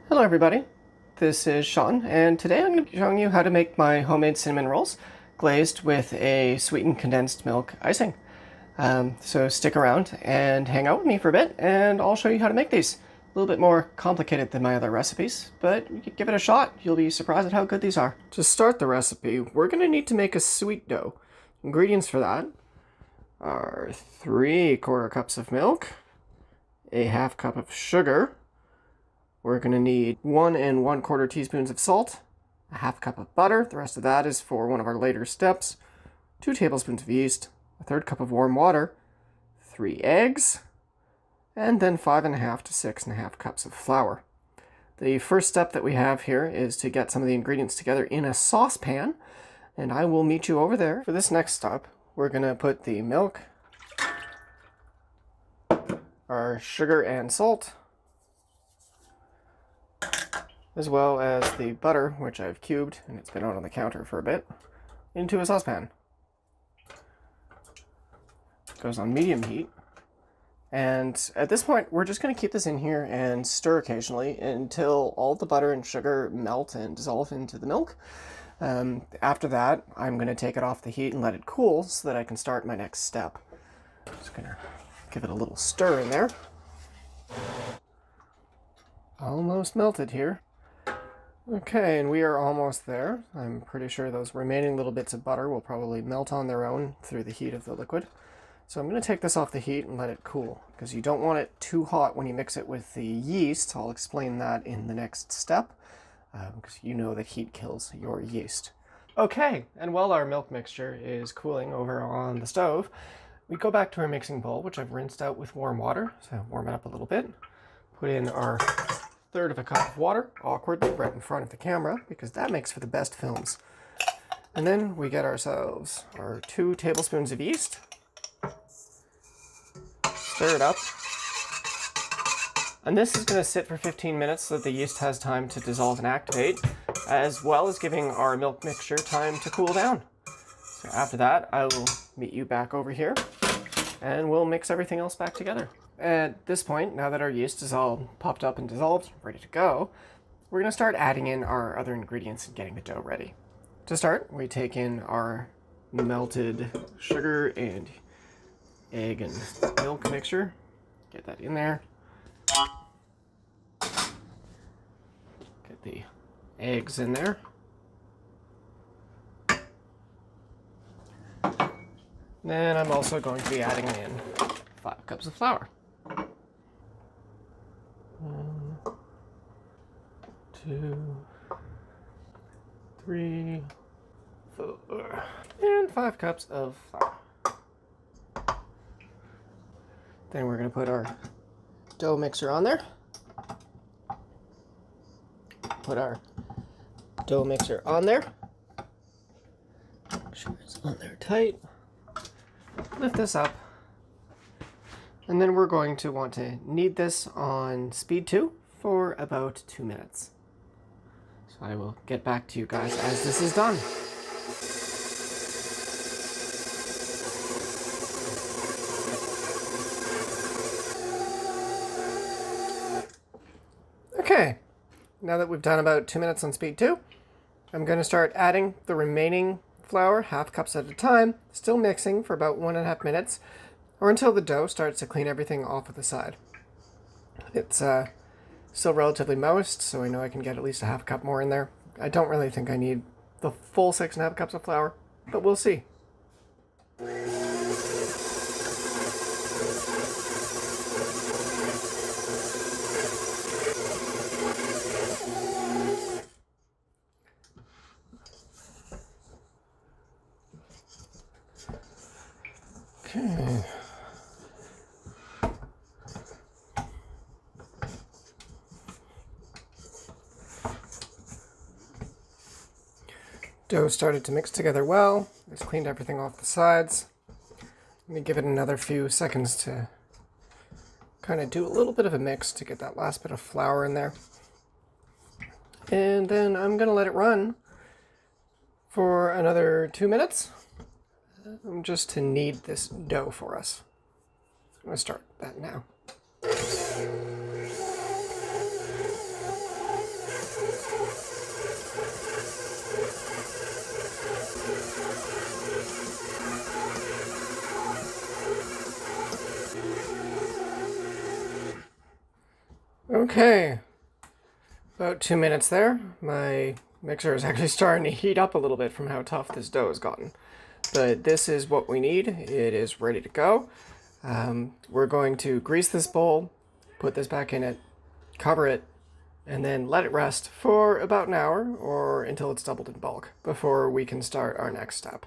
Hello everybody, this is Sean, and today I'm going to be showing you how to make my homemade cinnamon rolls glazed with a sweetened condensed milk icing. So stick around and hang out with me for a bit, and I'll show you how to make these. A little bit more complicated than my other recipes, but you can give it a shot. You'll be surprised at how good these are. To start the recipe, we're going to need to make a sweet dough. Ingredients for that are 3/4 cups of milk, a half cup of sugar. We're going to need 1 1/4 teaspoons of salt, a half cup of butter. The rest of that is for one of our later steps. 2 tablespoons of yeast, a 1/3 cup of warm water, 3 eggs, and then 5.5 to 6.5 cups of flour. The first step that we have here is to get some of the ingredients together in a saucepan, and I will meet you over there. For this next step, we're going to put the milk, our sugar and salt, as well as the butter, which I've cubed, and it's been out on the counter for a bit, into a saucepan. It goes on medium heat. And at this point, we're just going to keep this in here and stir occasionally until all the butter and sugar melt and dissolve into the milk. After that, I'm going to take it off the heat and let it cool so that I can start my next step. Just going to give it a little stir in there. Almost melted here. Okay, and we are almost there. I'm pretty sure those remaining little bits of butter will probably melt on their own through the heat of the liquid. So I'm going to take this off the heat and let it cool, because you don't want it too hot when you mix it with the yeast. I'll explain that in the next step, because you know that heat kills your yeast. Okay, and while our milk mixture is cooling over on the stove, we go back to our mixing bowl, which I've rinsed out with warm water, so warm it up a little bit. Put in our 1/3 cup of water, awkwardly right in front of the camera, because that makes for the best films. And then we get ourselves our 2 tablespoons of yeast. Stir it up. And this is going to sit for 15 minutes so that the yeast has time to dissolve and activate, as well as giving our milk mixture time to cool down. So after that, I will meet you back over here, and we'll mix everything else back together. At this point, now that our yeast is all popped up and dissolved, ready to go, we're going to start adding in our other ingredients and getting the dough ready. To start, we take in our melted sugar and egg and milk mixture. Get that in there. Get the eggs in there. Then I'm also going to be adding in 5 cups of flour. 1, 2, 3, 4, and 5 cups of flour. Then we're going to put our dough mixer on there. Put our dough mixer on there. Make sure it's on there tight. Lift this up. And then we're going to want to knead this on speed 2 for about 2 minutes. So I will get back to you guys as this is done. Okay, now that we've done about 2 minutes on speed 2, I'm going to start adding the remaining flour, half cups at a time, still mixing for about 1.5 minutes, or until the dough starts to clean everything off of the side. It's still relatively moist, so I know I can get at least a half cup more in there. I don't really think I need the full 6.5 cups of flour, but we'll see. Okay. Dough started to mix together well. It's cleaned everything off the sides. I'm going to give it another few seconds to kind of do a little bit of a mix to get that last bit of flour in there. And then I'm going to let it run for another 2 minutes. Just to knead this dough for us. I'm going to start that now. Okay, about 2 minutes there. My mixer is actually starting to heat up a little bit from how tough this dough has gotten. But this is what we need. It is ready to go. We're going to grease this bowl, put this back in it, cover it, and then let it rest for about an hour or until it's doubled in bulk before we can start our next step.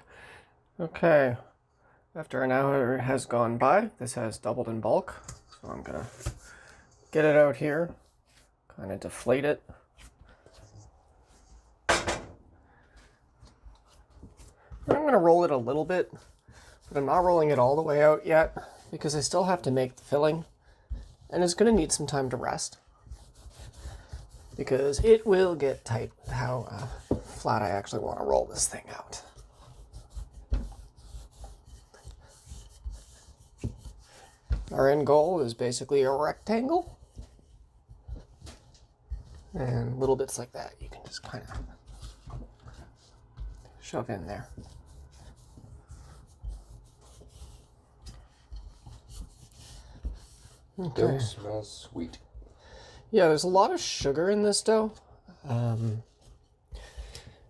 Okay, after an hour has gone by, this has doubled in bulk. So I'm gonna get it out here, kind of deflate it. I'm going to roll it a little bit, but I'm not rolling it all the way out yet because I still have to make the filling, and it's going to need some time to rest because it will get tight with how flat I actually want to roll this thing out. Our end goal is basically a rectangle, and little bits like that you can just kind of shove in there. Okay. Dough smells sweet. Yeah, there's a lot of sugar in this dough, and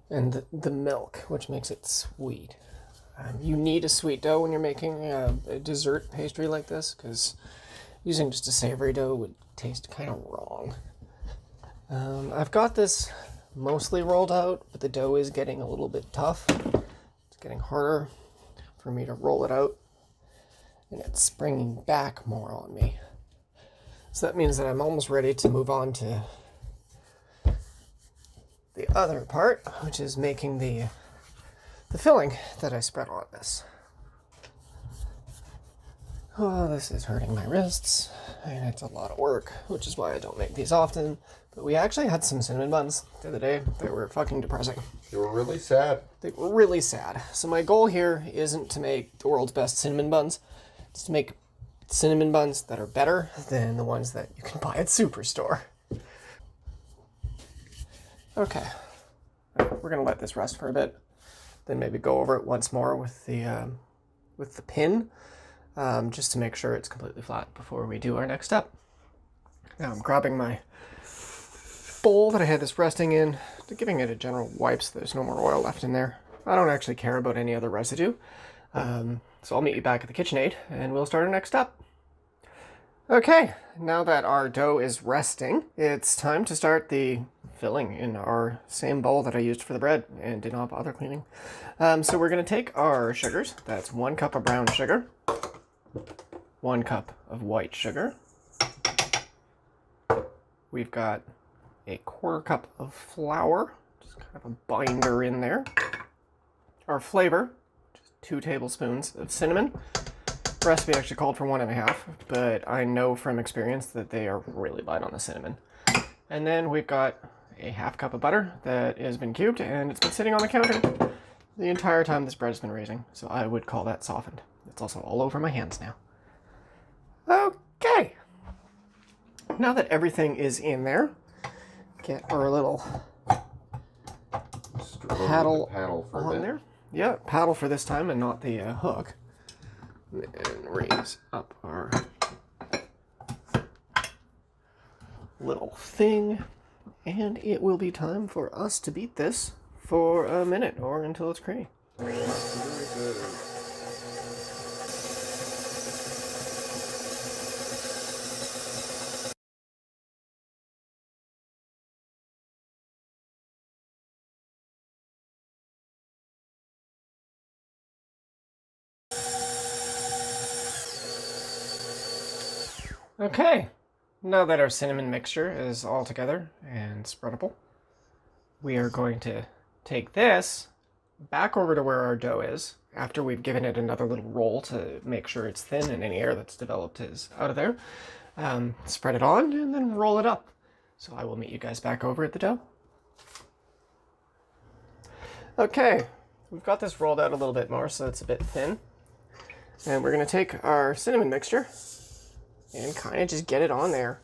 the milk, which makes it sweet. You need a sweet dough when you're making a dessert pastry like this, because using just a savory dough would taste kind of wrong. I've got this mostly rolled out, but the dough is getting a little bit tough. It's getting harder for me to roll it out, and it's springing back more on me. So that means that I'm almost ready to move on to the other part, which is making the filling that I spread on this. Oh, this is hurting my wrists, and it's a lot of work, which is why I don't make these often. But we actually had some cinnamon buns the other day. They were fucking depressing. They were really sad. They were really sad. So my goal here isn't to make the world's best cinnamon buns. It's to make cinnamon buns that are better than the ones that you can buy at Superstore. Okay. We're going to let this rest for a bit. Then maybe go over it once more with the pin, just to make sure it's completely flat before we do our next step. Now I'm grabbing my bowl that I had this resting in, giving it a general wipe so there's no more oil left in there. I don't actually care about any other residue. So I'll meet you back at the KitchenAid and we'll start our next step. Okay, now that our dough is resting, it's time to start the filling in our same bowl that I used for the bread and did not bother cleaning. So we're going to take our sugars. That's 1 cup of brown sugar, 1 cup of white sugar. We've got a 1/4 cup of flour, just kind of a binder in there. Our flavor, just 2 tablespoons of cinnamon. The recipe actually called for 1.5, but I know from experience that they are really light on the cinnamon. And then we've got a 1/2 cup of butter that has been cubed and it's been sitting on the counter the entire time this bread's been raising, so I would call that softened. It's also all over my hands now. Okay, now that everything is in there, get our little paddle on there. Yeah, paddle for this time and not the hook. And raise up our little thing. And it will be time for us to beat this for a minute or until it's creamy. Okay, now that our cinnamon mixture is all together and spreadable, we are going to take this back over to where our dough is after we've given it another little roll to make sure it's thin and any air that's developed is out of there. Spread it on and then roll it up. So I will meet you guys back over at the dough. Okay, we've got this rolled out a little bit more so it's a bit thin. And we're going to take our cinnamon mixture and kind of just get it on there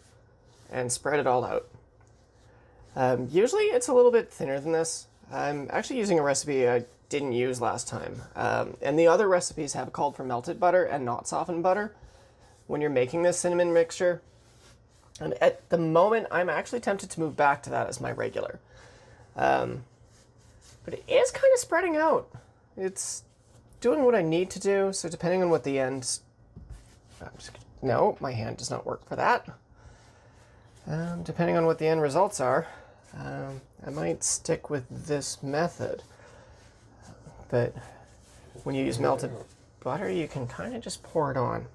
and spread it all out. Usually it's a little bit thinner than this. I'm actually using a recipe I didn't use last time. And the other recipes have called for melted butter and not softened butter when you're making this cinnamon mixture. And at the moment, I'm actually tempted to move back to that as my regular. But it is kind of spreading out. It's doing what I need to do, so depending on what the end... No, my hand does not work for that. Depending on what the end results are, I might stick with this method. But when you use melted butter, you can kind of just pour it on.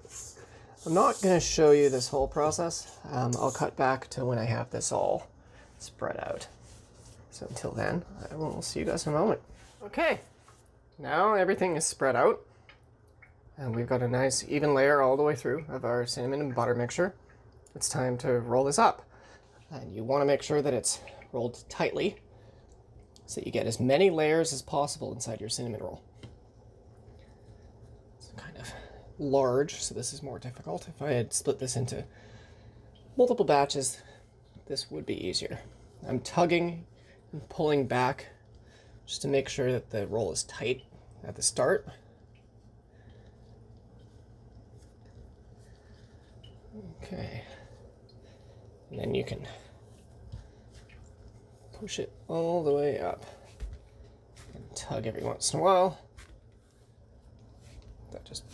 I'm not going to show you this whole process. I'll cut back to when I have this all spread out. So until then, I will see you guys in a moment. Okay, now everything is spread out. And we've got a nice even layer all the way through of our cinnamon and butter mixture. It's time to roll this up. And you want to make sure that it's rolled tightly so that you get as many layers as possible inside your cinnamon roll. It's kind of large, so this is more difficult. If I had split this into multiple batches, this would be easier. I'm tugging and pulling back just to make sure that the roll is tight at the start. Okay, and then you can push it all the way up and tug every once in a while. That just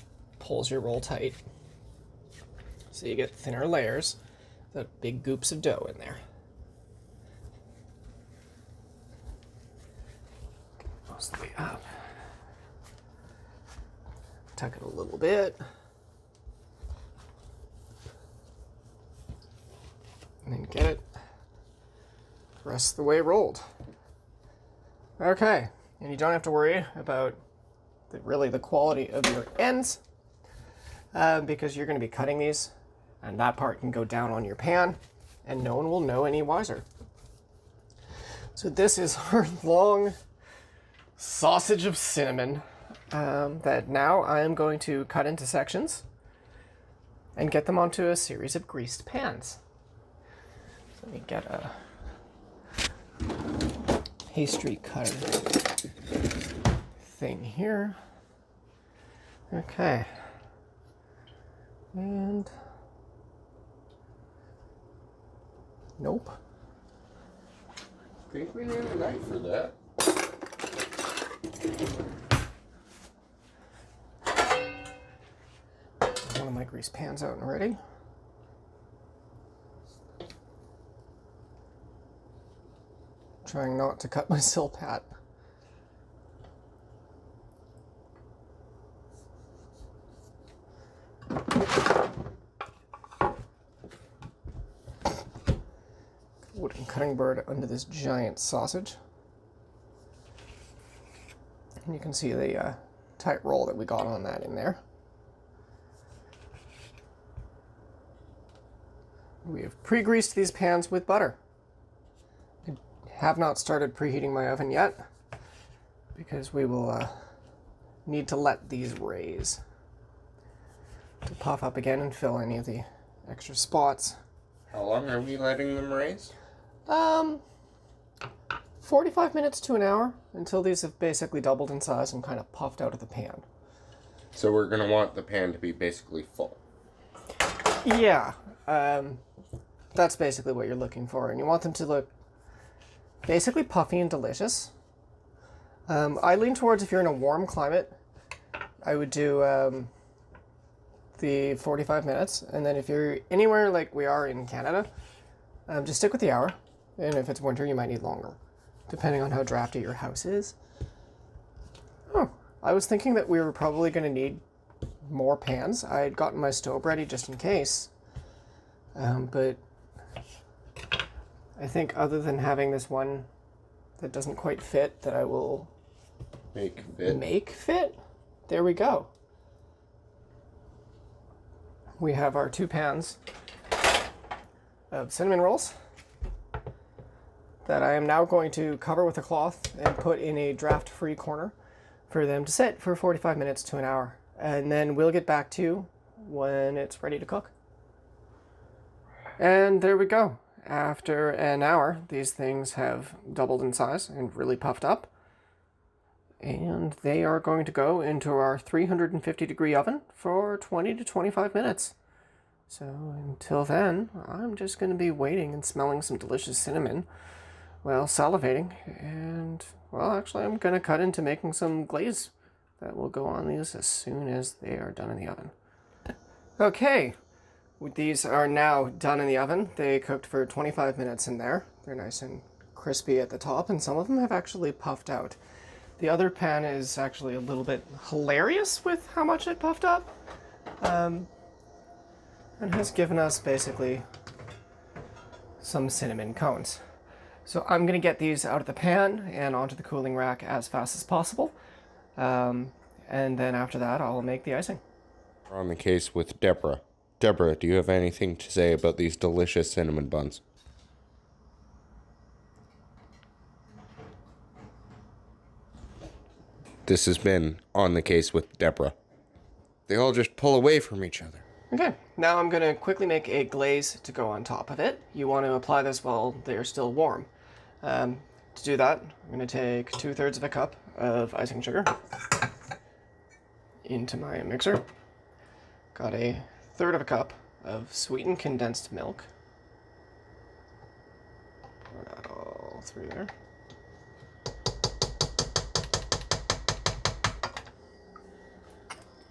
pulls your roll tight so you get thinner layers without big goops of dough in there. Most of the way up. Tuck it a little bit. And then get it the rest of the way rolled. Okay, and you don't have to worry about really the quality of your ends because you're going to be cutting these, and that part can go down on your pan and no one will know any wiser. So this is our long sausage of cinnamon that now I am going to cut into sections and get them onto a series of greased pans. Let me get a pastry cutter thing here. Okay. And nope. I think we need a knife for that. One of my grease pans out and ready. Trying not to cut my silpat. Wooden cutting board under this giant sausage. And you can see the tight roll that we got on that in there. We have pre-greased these pans with butter. Have not started preheating my oven yet because we will need to let these raise to puff up again and fill any of the extra spots. How long are we letting them raise? 45 minutes to an hour until these have basically doubled in size and kind of puffed out of the pan. So we're going to want the pan to be basically full. Yeah, that's basically what you're looking for, and you want them to look basically puffy and delicious. I lean towards, if you're in a warm climate, I would do the 45 minutes, and then if you're anywhere like we are in Canada, just stick with the hour, and if it's winter you might need longer, depending on how drafty your house is. Oh, I was thinking that we were probably going to need more pans. I had gotten my stove ready just in case, but I think other than having this one that doesn't quite fit, that I will make fit. There we go. We have our 2 pans of cinnamon rolls that I am now going to cover with a cloth and put in a draft-free corner for them to sit for 45 minutes to an hour. And then we'll get back to you when it's ready to cook. And there we go. After an hour, these things have doubled in size and really puffed up. And they are going to go into our 350-degree oven for 20 to 25 minutes. So until then, I'm just going to be waiting and smelling some delicious cinnamon while salivating. And, well, actually, I'm going to cut into making some glaze that will go on these as soon as they are done in the oven. Okay, these are now done in the oven. They cooked for 25 minutes in there. They're nice and crispy at the top, and some of them have actually puffed out. The other pan is actually a little bit hilarious with how much it puffed up. And has given us basically some cinnamon cones. So I'm going to get these out of the pan and onto the cooling rack as fast as possible. And then after that, I'll make the icing. We're on the case with Deborah. Deborah, do you have anything to say about these delicious cinnamon buns? This has been On the Case with Deborah. They all just pull away from each other. Okay, now I'm going to quickly make a glaze to go on top of it. You want to apply this while they're still warm. To do that, I'm going to take 2/3 of a cup of icing sugar into my mixer. Got 1/3 of a cup of sweetened condensed milk. Pour that all through there.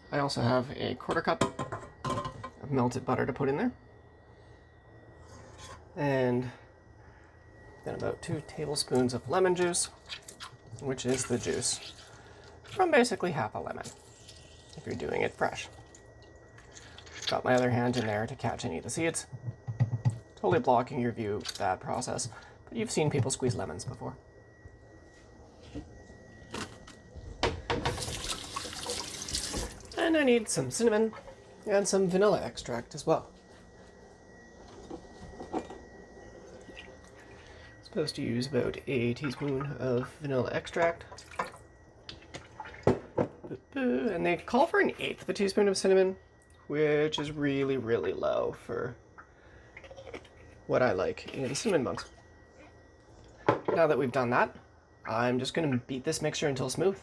I also have 1/4 cup of melted butter to put in there. And then about 2 tablespoons of lemon juice, which is the juice from basically half a lemon, if you're doing it fresh. Got my other hand in there to catch any of the seeds. Totally blocking your view of that process, but you've seen people squeeze lemons before. And I need some cinnamon and some vanilla extract as well. Supposed to use about 1 teaspoon of vanilla extract. And they call for 1/8 of a teaspoon of cinnamon, which is really, really low for what I like in cinnamon buns. Now that we've done that, I'm just going to beat this mixture until smooth.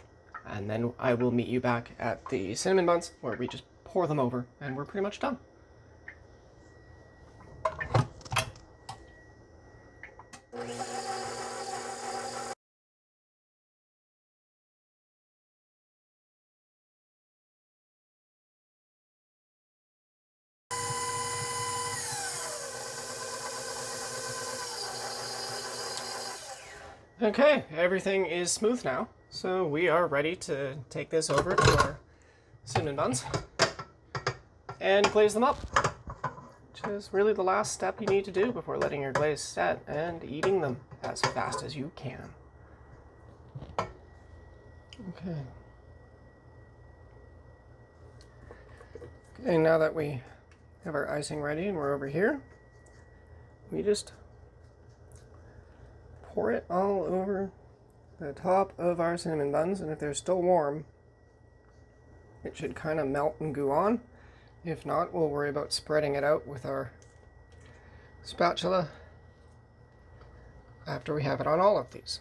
And then I will meet you back at the cinnamon buns where we just pour them over and we're pretty much done. Okay, everything is smooth now, so we are ready to take this over to our cinnamon buns and glaze them up, which is really the last step you need to do before letting your glaze set and eating them as fast as you can. Okay. Okay, now that we have our icing ready and we're over here, we just pour it all over the top of our cinnamon buns, and if they're still warm, it should kind of melt and goo on. If not, we'll worry about spreading it out with our spatula after we have it on all of these.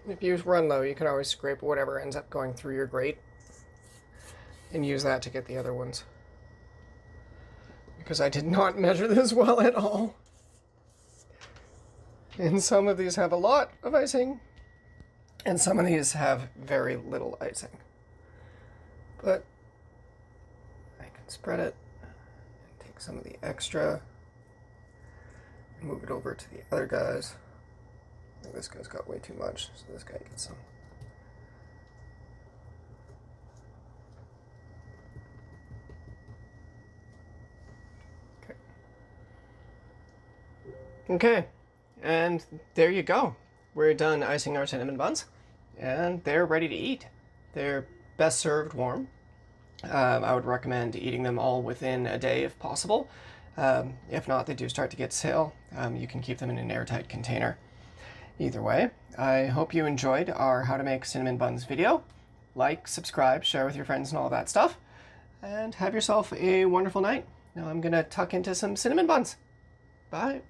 If you run low, you can always scrape whatever ends up going through your grate and use that to get the other ones. Because I did not measure this well at all. And some of these have a lot of icing, and some of these have very little icing. But I can spread it and take some of the extra and move it over to the other guys. I think this guy's got way too much, so this guy gets some. Okay, and there you go. We're done icing our cinnamon buns, and they're ready to eat. They're best served warm. I would recommend eating them all within a day if possible. If not, they do start to get stale. You can keep them in an airtight container. Either way, I hope you enjoyed our How to Make Cinnamon Buns video. Like, subscribe, share with your friends and all that stuff. And have yourself a wonderful night. Now I'm going to tuck into some cinnamon buns. Bye.